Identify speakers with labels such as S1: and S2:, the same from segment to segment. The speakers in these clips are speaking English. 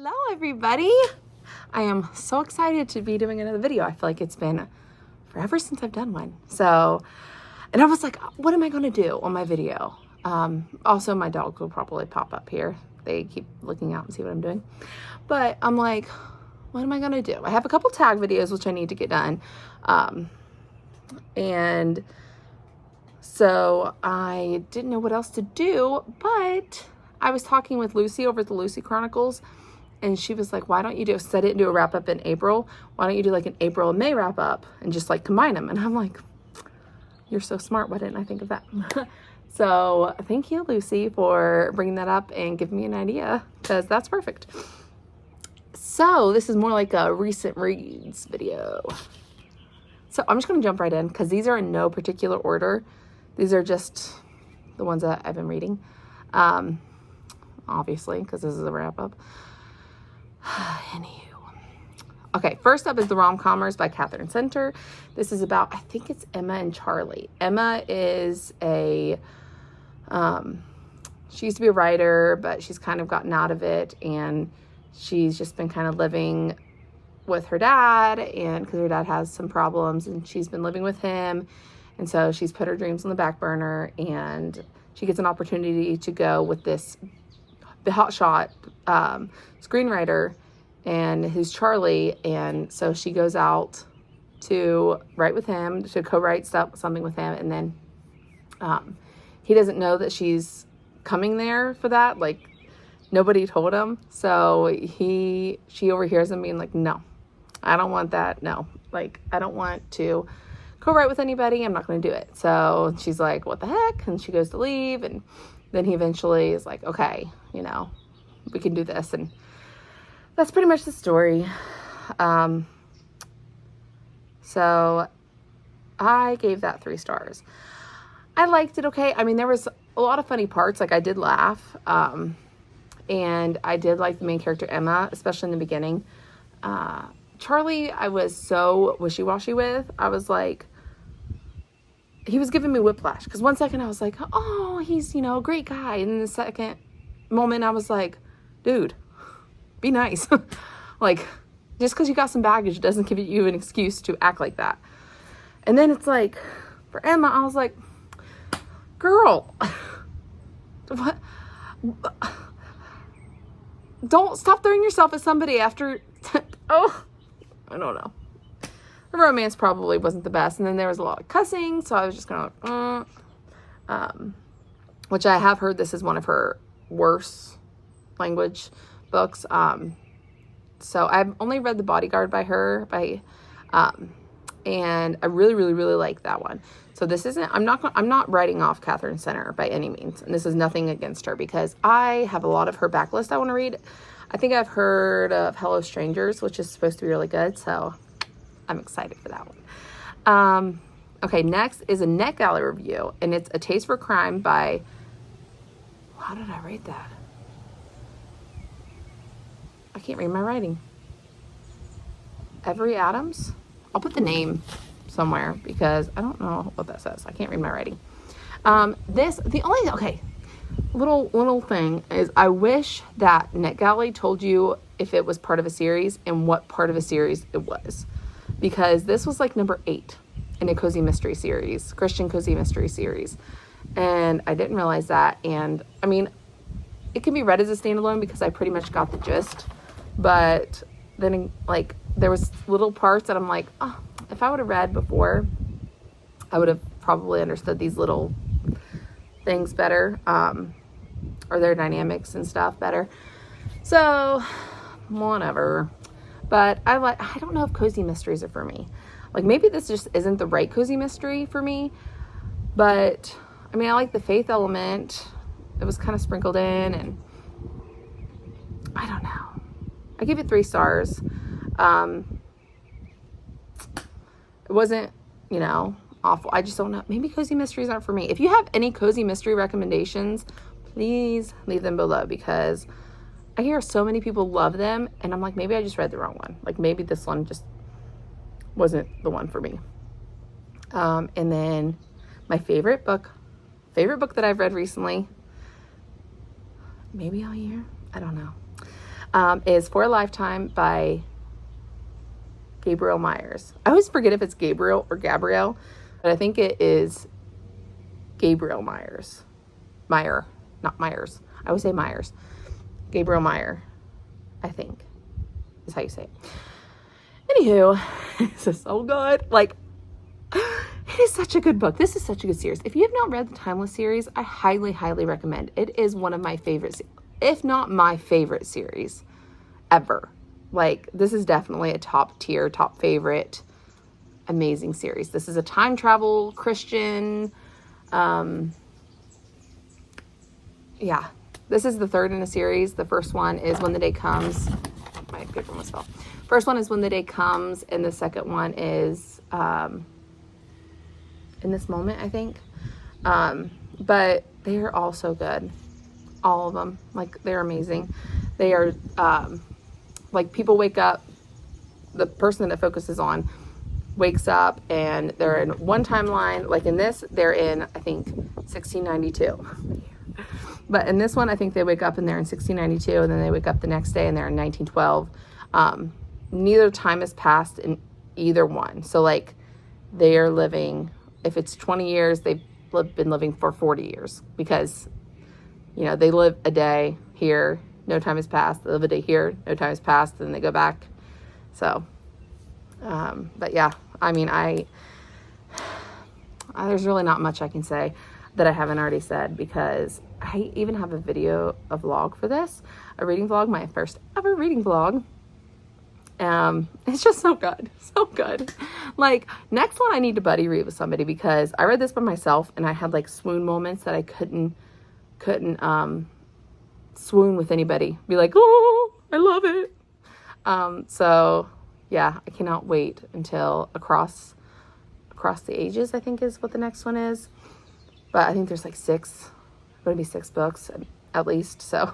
S1: Hello everybody! I am so excited to be doing another video. I feel like it's been forever since I've done one. And I was like, what am I going to do on my video? Also, my dog will probably pop up here. They keep looking out and see what I'm doing. But I'm like, what am I going to do? I have a couple tag videos which I need to get done. And so I didn't know what else to do, but I was talking with Lucy over at the Lucy Chronicles, and she was like, why don't you do, set it and do a wrap up in April. Why don't you do like an April and May wrap up and just like combine them? And I'm like, you're so smart. Why didn't I think of that? So thank you, Lucy, for bringing that up and giving me an idea, because that's perfect. So this is more like a recent reads video. So I'm just going to jump right in because these are in no particular order. These are just the ones that I've been reading. Obviously, because this is a wrap up. Anywho. Okay, first up is the ROM-COMMERS by Katherine Center. This is about, I think it's Emma and Charlie. Emma is a, she used to be a writer, but she's kind of gotten out of it, and she's just been kind of living with her dad, and because her dad has some problems, and she's been living with him, and so she's put her dreams on the back burner, and she gets an opportunity to go with this hotshot screenwriter, and who's Charlie, and so she goes out to write with him, to co-write something with him, and then he doesn't know that she's coming there for that. Like, nobody told him, so she overhears him being like, no, I don't want that. No, like, I don't want to co-write with anybody. I'm not going to do it. So she's like, what the heck? And she goes to leave, and then he eventually is like, okay, you know, we can do this. And that's pretty much the story. So I gave that 3 stars. I liked it okay. I mean, there was a lot of funny parts. Like, I did laugh. And I did like the main character, Emma, especially in the beginning. Charlie, I was so wishy-washy with. I was like, he was giving me whiplash. Because one second I was like, oh, he's, you know, a great guy. And then the second moment I was like, dude, be nice. Like, just because you got some baggage doesn't give you an excuse to act like that. And then it's like, for Emma, I was like, girl, what? Don't stop throwing yourself at somebody after, oh, I don't know. The romance probably wasn't the best. And then there was a lot of cussing, so I was just kind of like, which I have heard this is one of her worst language books. So I've only read The Bodyguard by her, and I really, really, really like that one. So this isn't, I'm not writing off Katherine Center by any means, and this is nothing against her, because I have a lot of her backlist I want to read. I think I've heard of Hello Strangers, which is supposed to be really good, so I'm excited for that one. Okay, next is a NetGalley review, and it's A Taste for Crime by, how did I rate that? I can't read my writing. Every Adams? I'll put the name somewhere because I don't know what that says. I can't read my writing. Little thing is, I wish that NetGalley told you if it was part of a series and what part of a series it was, because this was like number 8 in a cozy mystery series, Christian cozy mystery series, and I didn't realize that. And I mean, it can be read as a standalone because I pretty much got the gist, but then like there was little parts that I'm like, oh, if I would have read before, I would have probably understood these little things better, or their dynamics and stuff better. So whatever. But I don't know if cozy mysteries are for me. Like, maybe this just isn't the right cozy mystery for me, but I mean, I like the faith element. It was kind of sprinkled in, and I don't know. I gave it 3 stars. It wasn't, you know, awful. I just don't know. Maybe cozy mysteries aren't for me. If you have any cozy mystery recommendations, please leave them below, because I hear so many people love them, and I'm like, maybe I just read the wrong one. Like, maybe this one just wasn't the one for me. And then my favorite book that I've read recently, maybe all year, I don't know. is For a Lifetime by Gabrielle Myers. I always forget if it's Gabrielle or Gabrielle, but I think it is Gabrielle Myers. Meyer, not Myers. I always say Myers. Gabrielle Meyer, I think, is how you say it. Anywho, this is so good. Like, it is such a good book. This is such a good series. If you have not read the Timeless series, I highly, highly recommend. It is one of my favorites, if not my favorite series ever. Like, this is definitely a top tier, top favorite, amazing series. This is a time travel Christian, yeah, this is the third in a series. The first one is When the Day Comes. My paper almost fell. First one is When the Day Comes, and the second one is In This Moment, I think. But they are all so good. All of them. Like, they're amazing. They are, like, people wake up, the person that it focuses on wakes up and they're in one timeline. Like in this, they're in, I think, 1692. But in this one, I think they wake up and they're in 1692, and then they wake up the next day and they're in 1912. Neither time has passed in either one. So, like, they are living, if it's 20 years, they've been living for 40 years because, you know, they live a day here, no time has passed. They live a day here, no time has passed, then they go back. So, but yeah, I mean, there's really not much I can say that I haven't already said, because I even have a video, a vlog for this, a reading vlog, my first ever reading vlog. It's just so good, so good. Like, next one I need to buddy read with somebody, because I read this by myself and I had like swoon moments that I couldn't swoon with anybody, be like, oh, I love it. So yeah, I cannot wait until Across the Ages, I think is what the next one is. But I think there's like going to be 6 books at least. So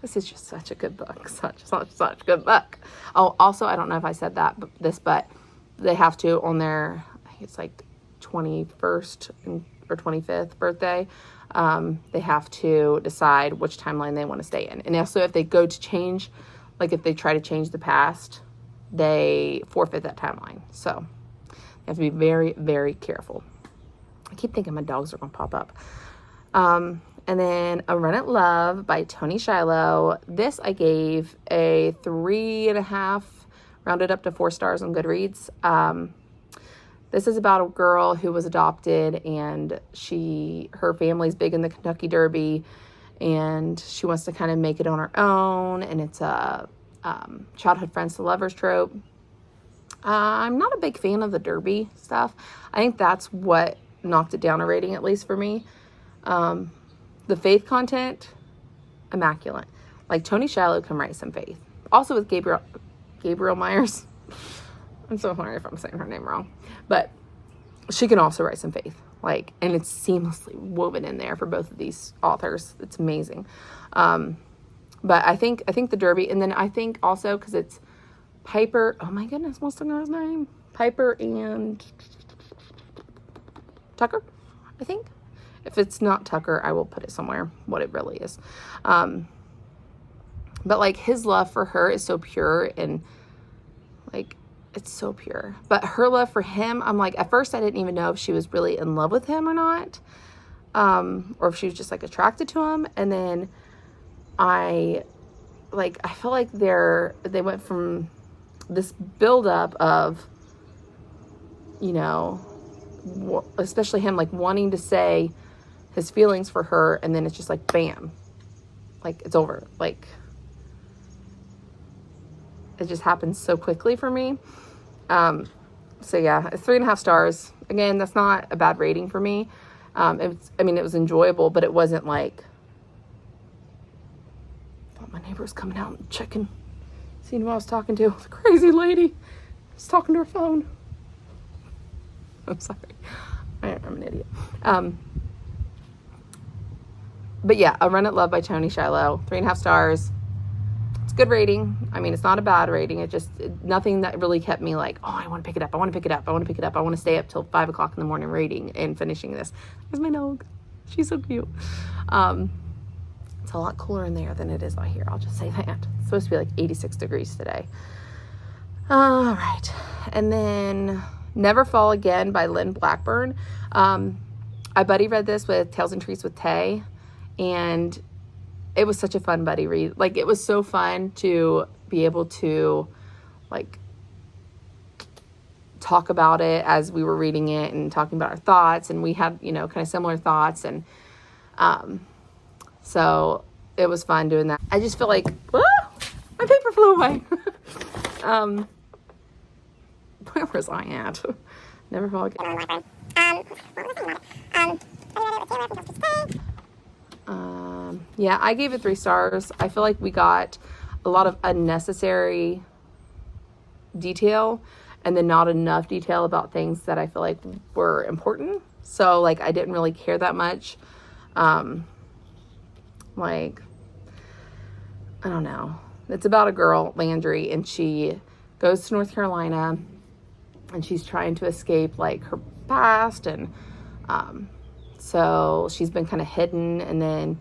S1: this is just such a good book. Such a good book. Oh, also, I don't know if I said that, but they have to, on their, I think it's like 21st or 25th birthday, they have to decide which timeline they want to stay in. And also, if they go to change, like if they try to change the past, they forfeit that timeline. So you have to be very, very careful. I keep thinking my dogs are going to pop up. And then A Run at Love by Toni Shiloh. This I gave a 3.5, rounded up to 4 stars on Goodreads. This is about a girl who was adopted, and her family's big in the Kentucky Derby, and she wants to kind of make it on her own, and it's a childhood friends to lovers trope. I'm not a big fan of the Derby stuff. I think that's what knocked it down a rating, at least for me. The faith content, immaculate. Like, Toni Shiloh can write some faith. Also with Gabrielle Myers. I'm so sorry if I'm saying her name wrong. But she can also write some faith. Like, and it's seamlessly woven in there for both of these authors. It's amazing. But I think the Derby, and then I think also because it's Piper, oh my goodness, what's the guy's name? Piper and Tucker, I think. If it's not Tucker, I will put it somewhere, what it really is. But like, his love for her is so pure, and like, it's so pure. But her love for him, I'm like, at first I didn't even know if she was really in love with him or not. Or if she was just like attracted to him. And then I feel like they went from this buildup of, you know, especially him like wanting to say his feelings for her, and then it's just like bam, like it's over. Like, it just happens so quickly for me. So yeah, it's 3.5 stars. Again, that's not a bad rating for me. It was enjoyable, but it wasn't like, I thought my neighbor was coming out and checking, seeing who I was talking to. The crazy lady was talking to her phone. I'm sorry. I'm an idiot. But yeah, A Run at Love by Toni Shiloh. 3.5 stars. It's a good rating. I mean, it's not a bad rating. Nothing that really kept me like, oh, I want to pick it up. I want to pick it up. I want to pick it up. I want to stay up till 5 o'clock in the morning reading and finishing this. There's my dog. She's so cute. That's a lot cooler in there than it is out here. I'll just say that. It's supposed to be like 86 degrees today. All right. And then Never Fall Again by Lynn Blackburn. I buddy read this with Tales and Treats with Tay, and it was such a fun buddy read. Like, it was so fun to be able to, like, talk about it as we were reading it and talking about our thoughts, and we had, you know, kind of similar thoughts, and so it was fun doing that. I just feel like, whoa, my paper flew away. Where was I at? Never Fall Again. Yeah, I gave it 3 stars. I feel like we got a lot of unnecessary detail, and then not enough detail about things that I feel like were important. So, like, I didn't really care that much. Like, I don't know. It's about a girl, Landry, and she goes to North Carolina, and she's trying to escape, like, her past, and so she's been kind of hidden, and then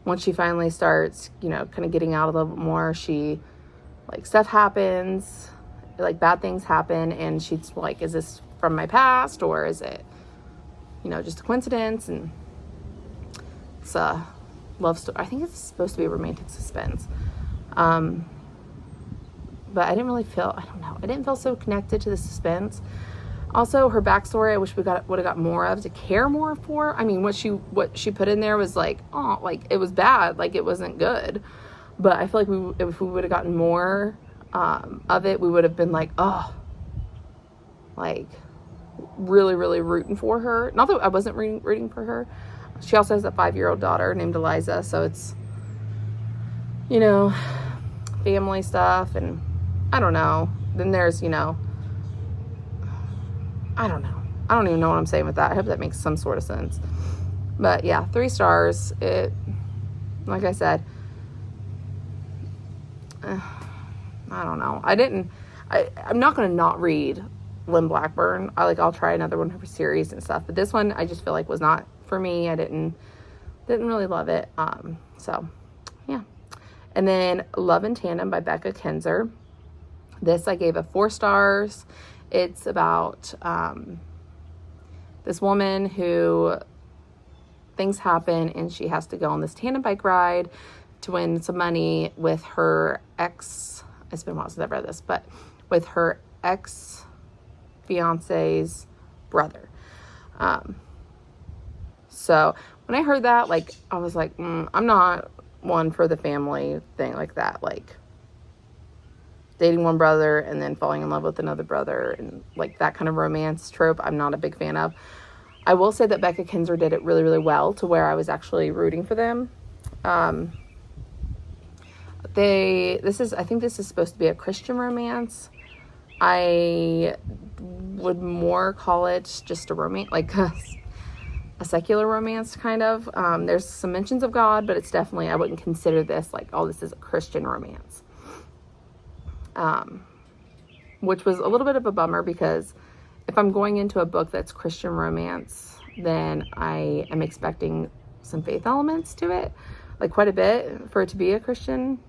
S1: once she finally starts, you know, kind of getting out a little bit more, she, like, stuff happens, like, bad things happen, and she's like, is this from my past, or is it, you know, just a coincidence? And it's a love story. I think it's supposed to be a romantic suspense. But I didn't really feel, I don't know, I didn't feel so connected to the suspense. Also, her backstory, I wish we would have got more of, to care more for. I mean, what she put in there was like, oh, like, it was bad, like, it wasn't good. But I feel like if we would have gotten more of it, we would have been like, oh, like, really, really rooting for her. Not that I wasn't rooting for her. She also has a 5-year-old daughter named Eliza, so it's, you know, family stuff, and I don't know. Then there's, you know, I don't know. I don't even know what I'm saying with that. I hope that makes some sort of sense. But yeah, 3 stars. It, like I said, I don't know. I'm not going to not read Lynn Blackburn. I'll try another one of her series and stuff. But this one, I just feel like was not for me. I didn't really love it. So yeah. And then Love in Tandem by BECCA KINZER. This I gave a 4 stars. It's about this woman who, things happen and she has to go on this tandem bike ride to win some money with her ex, it's been a while since I've read this, but with her ex-fiance's brother. So when I heard that, like, I was like, I'm not one for the family thing like that, like dating one brother and then falling in love with another brother, and like that kind of romance trope I'm not a big fan of. I will say that BECCA KINZER did it really, really well, to where I was actually rooting for them. I think this is supposed to be a Christian romance. I would more call it just a romance, like a secular romance kind of. There's some mentions of God, but it's definitely, I wouldn't consider this like, oh, this is a Christian romance. Which was a little bit of a bummer, because if I'm going into a book that's Christian romance, then I am expecting some faith elements to it, like quite a bit, for it to be a Christian.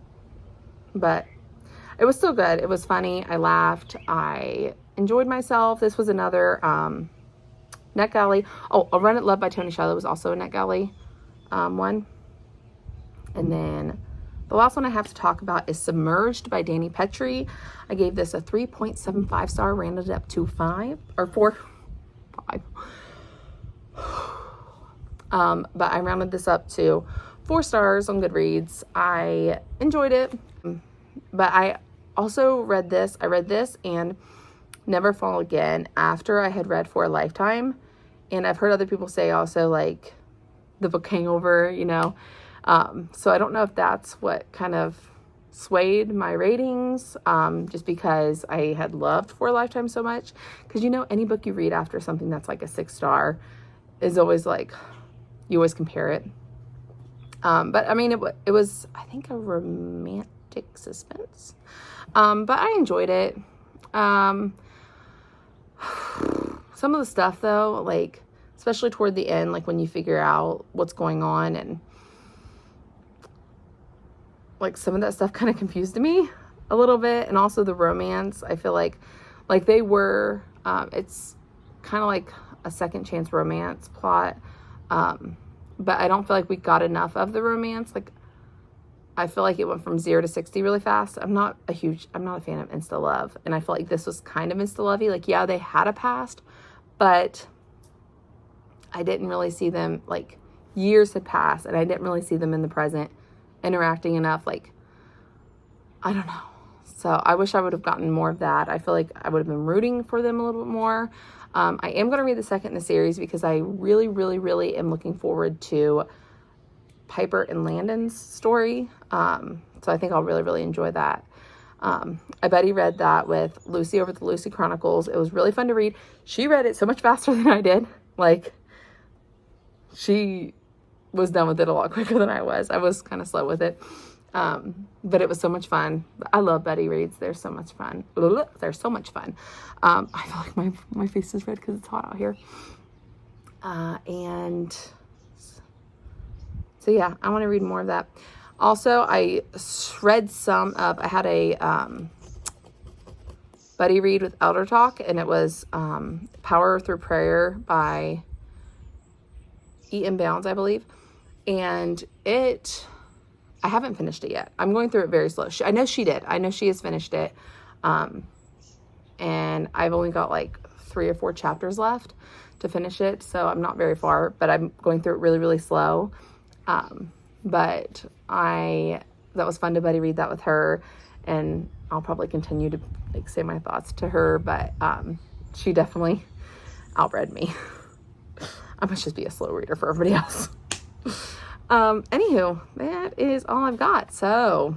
S1: But it was still good. It was funny. I laughed. I enjoyed myself. This was another NetGalley. Oh, A Run at Love by Toni SHILOH was also a NetGalley one. And then the last one I have to talk about is Submerged by DANI PETTREY. I gave this a 3.75 star, rounded it up to 5 or 4. 5. But I rounded this up to 4 stars on Goodreads. I enjoyed it, but I also read this. I read this and Never Fall Again after I had read For a Lifetime, and I've heard other people say also, like, the book Hangover, you know. So I don't know if that's what kind of swayed my ratings, just because I had loved For a Lifetime so much. Because, you know, any book you read after something that's like a 6 star is always like, you always compare it. But I mean, it was, I think, a romantic suspense. But I enjoyed it. Some of the stuff though, like, especially toward the end, like when you figure out what's going on, and like some of that stuff kind of confused me a little bit. And also the romance, I feel like they were, it's kind of like a second chance romance plot. But I don't feel like we got enough of the romance. Like, I feel like it went from 0 to 60 really fast. I'm not a fan of insta love. And I feel like this was kind of insta lovey. Like, yeah, they had a past, but I didn't really see them, like, years had passed and I didn't really see them in the present interacting enough. Like, I don't know. So I wish I would have gotten more of that. I feel like I would have been rooting for them a little bit more. I am going to read the second in the series because I really, really, really am looking forward to Piper and Landon's story. So I think I'll really, really enjoy that. I Betty read that with Lucy over the Lucy Chronicles. It was really fun to read. She read it so much faster than I did. Like, she was done with it a lot quicker than I was. I was kind of slow with it. But it was so much fun. I love Betty reads. They're so much fun. They're so much fun. I feel like my face is red because it's hot out here. And so yeah, I want to read more of that. Also, I read some of, I had a buddy read with Elder Talk, and it was Power Through Prayer by Eaton Bounds, I believe. And I haven't finished it yet. I'm going through it very slow. I know she did. I know she has finished it. And I've only got like 3 or 4 chapters left to finish it. So I'm not very far, but I'm going through it really, really slow. But that was fun to buddy read that with her, and I'll probably continue to like say my thoughts to her, but she definitely outread me. I must just be a slow reader for everybody else. Anywho, that is all I've got. So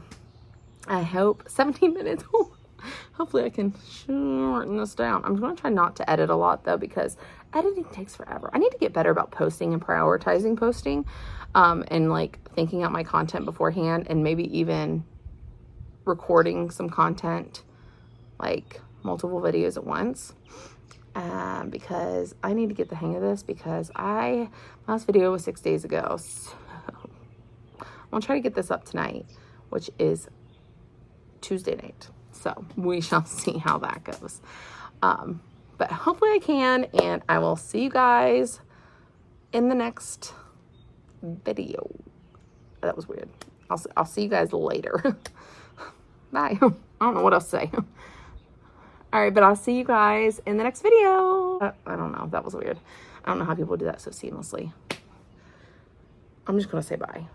S1: I hope 17 minutes. Hopefully I can shorten this down. I'm going to try not to edit a lot though, because editing takes forever. I need to get better about posting and prioritizing posting, and like thinking out my content beforehand, and maybe even recording some content, like multiple videos at once. Because I need to get the hang of this, because my last video was 6 days ago. So I'm gonna try to get this up tonight, which is Tuesday night. So we shall see how that goes. But hopefully I can, and I will see you guys in the next video. That was weird. I'll see you guys later. Bye. I don't know what else to say. All right, but I'll see you guys in the next video. I don't know. That was weird. I don't know how people do that so seamlessly. I'm just going to say bye.